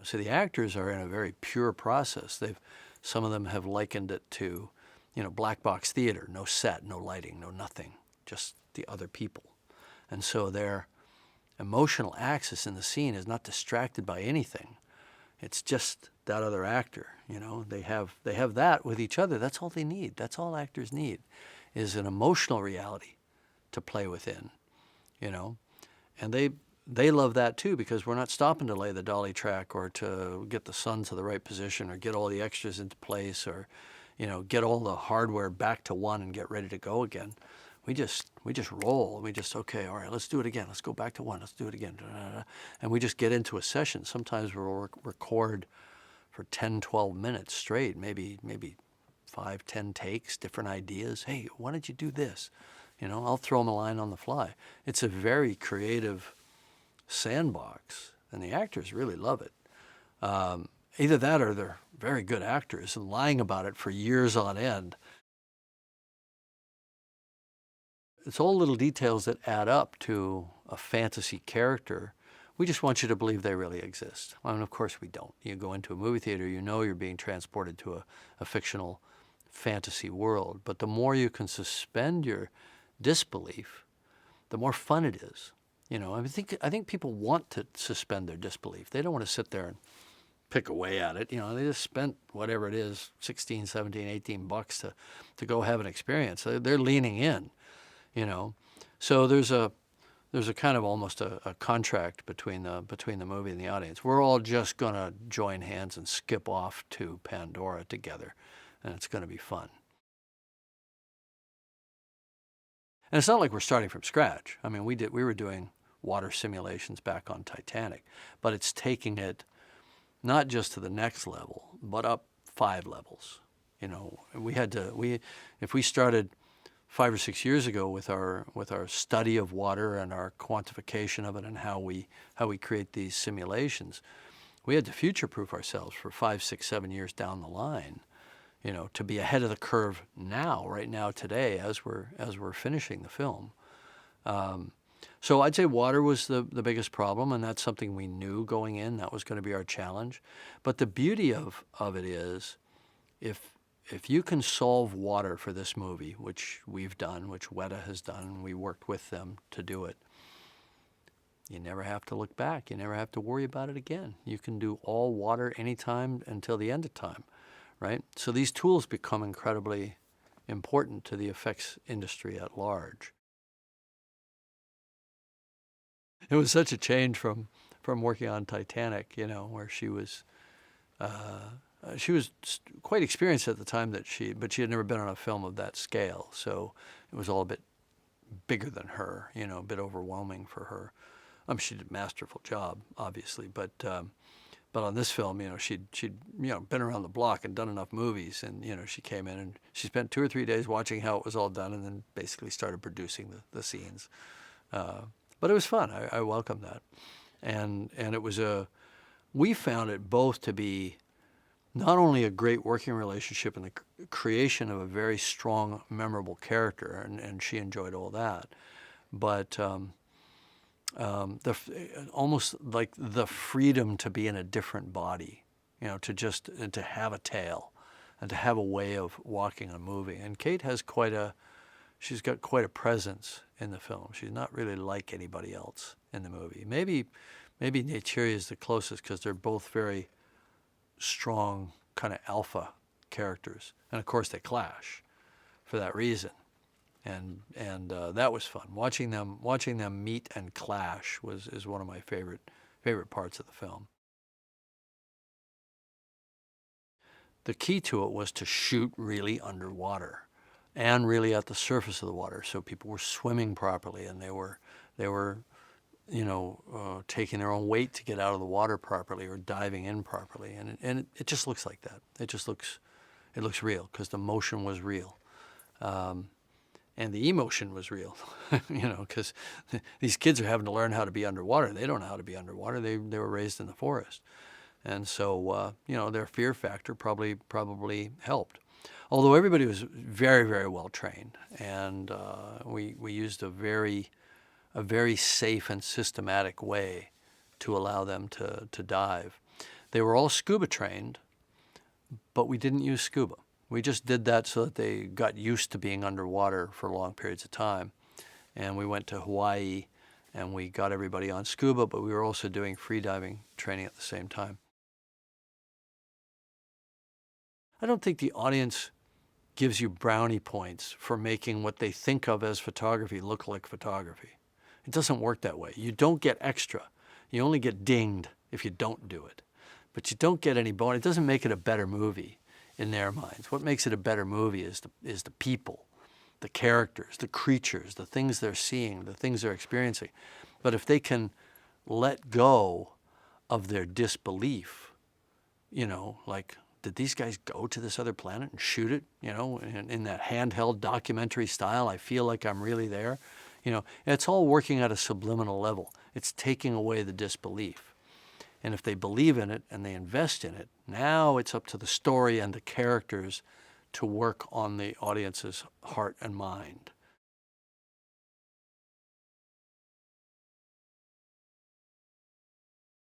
So the actors are in a very pure process. Some of them have likened it to, black box theater, no set, no lighting, no nothing, just the other people. And so their emotional axis in the scene is not distracted by anything. It's just that other actor. They have that with each other. That's all they need. That's all actors need, is an emotional reality to play within. And they love that too, because we're not stopping to lay the dolly track or to get the sun to the right position or get all the extras into place or, get all the hardware back to one and get ready to go again. We just roll. Okay, all right, let's do it again. Let's go back to one. Let's do it again. And we just get into a session. Sometimes we'll record for 10, 12 minutes straight, maybe 5, 10 takes, different ideas. Hey, why don't you do this? I'll throw them a line on the fly. It's a very creative sandbox, and the actors really love it. Either that or they're very good actors and lying about it for years on end. It's all little details that add up to a fantasy character. We just want you to believe they really exist. I mean, of course we don't. You go into a movie theater, you're being transported to a fictional fantasy world. But the more you can suspend your disbelief, the more fun it is. I think people want to suspend their disbelief. They don't want to sit there and pick away at it. They just spent whatever it is, 16, 17, 18 bucks to go have an experience. They're leaning in, So there's a kind of almost a contract between the movie and the audience. We're all just going to join hands and skip off to Pandora together, and it's going to be fun. And it's not like we're starting from scratch. I mean, we were doing water simulations back on Titanic, but it's taking it not just to the next level, but up 5 levels. If we started 5 or 6 years ago with our study of water and our quantification of it and how we create these simulations, we had to future-proof ourselves for 5, 6, 7 years down the line, to be ahead of the curve right now, today, as we're finishing the film. So I'd say water was the biggest problem, and that's something we knew going in. That was going to be our challenge. But the beauty of it is, if you can solve water for this movie, which we've done, which Weta has done, we worked with them to do it, you never have to look back. You never have to worry about it again. You can do all water anytime until the end of time, right? So these tools become incredibly important to the effects industry at large. It was such a change from working on Titanic, where she was quite experienced at the time but she had never been on a film of that scale. So it was all a bit bigger than her, a bit overwhelming for her. She did a masterful job, obviously, but on this film, she'd been around the block and done enough movies, and she came in and she spent 2 or 3 days watching how it was all done, and then basically started producing the scenes. But it was fun. I welcomed that, and it was we found it both to be not only a great working relationship and the creation of a very strong, memorable character, and she enjoyed all that, but almost like the freedom to be in a different body, to have a tail and to have a way of walking a movie. And Kate has she's got quite a presence in the film. She's not really like anybody else in the movie. Maybe Ney'tiri is the closest, because they're both very strong kind of alpha characters, and of course they clash for that reason. And that was fun. Watching them meet and clash is one of my favorite parts of the film. The key to it was to shoot really underwater and really at the surface of the water, so people were swimming properly, and they were taking their own weight to get out of the water properly or diving in properly, and it just looks like that. It looks real, because the motion was real, and the emotion was real, because these kids are having to learn how to be underwater. They don't know how to be underwater. They were raised in the forest, and so their fear factor probably helped. Although everybody was very, very well trained, and we used a very safe and systematic way to allow them to dive. They were all scuba trained, but we didn't use scuba. We just did that so that they got used to being underwater for long periods of time. And we went to Hawaii and we got everybody on scuba, but we were also doing freediving training at the same time. I don't think the audience gives you brownie points for making what they think of as photography look like photography. It doesn't work that way. You don't get extra. You only get dinged if you don't do it. But you don't get any bonus. It doesn't make it a better movie in their minds. What makes it a better movie is the people, the characters, the creatures, the things they're seeing, the things they're experiencing. But if they can let go of their disbelief, like, did these guys go to this other planet and shoot it, in that handheld documentary style? I feel like I'm really there. It's all working at a subliminal level. It's taking away the disbelief. And if they believe in it and they invest in it, now it's up to the story and the characters to work on the audience's heart and mind.